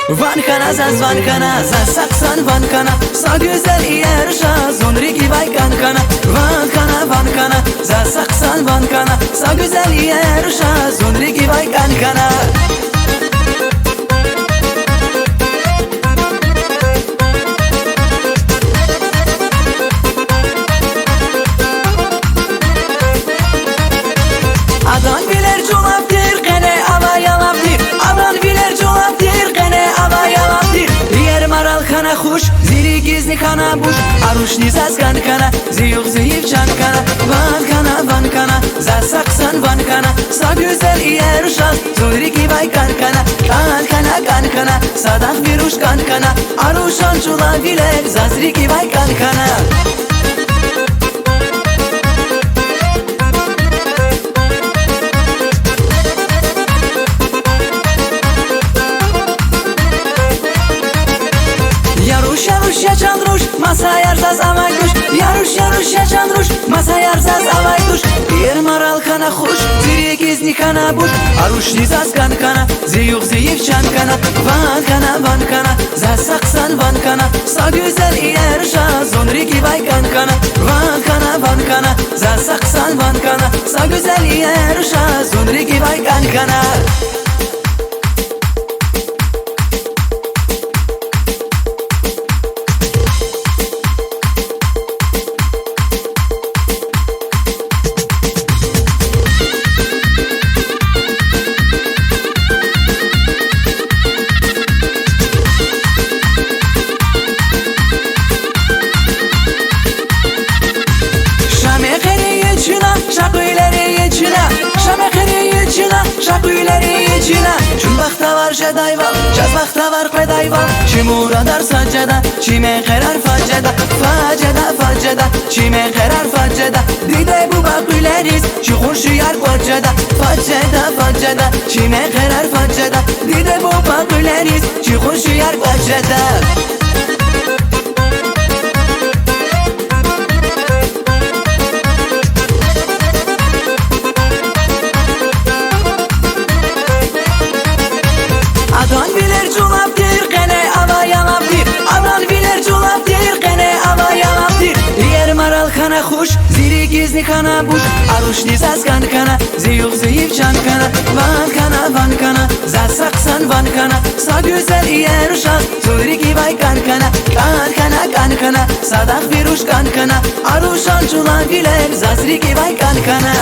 Vankana zaz vankana zaz saksan vankana sa güzel yerşa zonriki vay kankana vankana vankana zaz saksan vankana sa güzel yerşa zonriki vay kankana. Adan bilir cevaptır gene ama yalandır. Adan bilir cevaptır gene ama yalandır. Yer maral kana hoş, zili gizli kana buş. Aruş nizaz kan kana, ziyuk ziyik can kana. Van kana, van kana, za saksan van kana. Sa güzel yer şans, zoriki vay kan kana. Kan kana, kan kana, sadak viruş kan kana. Aruşan çula bilir, zazriki vay kan kana. Yaruş yaruş yaşan ruş, masa yarzaz avay duş. Yaruş yaruş yaşan ruş, masa yarzaz avay duş. Yer maral kana hoş, ziri gizni kana buş. Aruş nizaz kan kana, ziyuk ziyik can kana. Van kana, van kana, za saksan van kana. Sa güzel yer şa, zonriki vay kan kana. Van kana, van kana, za saksan van kana. Sa güzel yer şa, zonriki vay kan kana. Çün vakta var şedayval, caz vakta var pedayval. Çimura dar saccada, çime karar faccada. Faccada, faccada, çime karar faccada. Dide bu baküleriz, çukur şu yar faccada. Faccada, faccada, çime karar faccada. Dide bu baküleriz, çukur şu yar faccada. Adan bilir cevaptır gene ama yalandır. Adan bilir cevaptır gene ama yalandır. Yer maral kana hoş, ziri gizli kana buş. Aruş nizaz kan kana, ziyuk ziyik can kana. Van kana, van kana, za saksan van kana. Sa güzel yer şans, zoriki vay kan kana. Kan kana, kan kana, sadak viruş kan kana. Aruşan çulan bilir, zazriki vay kan kana.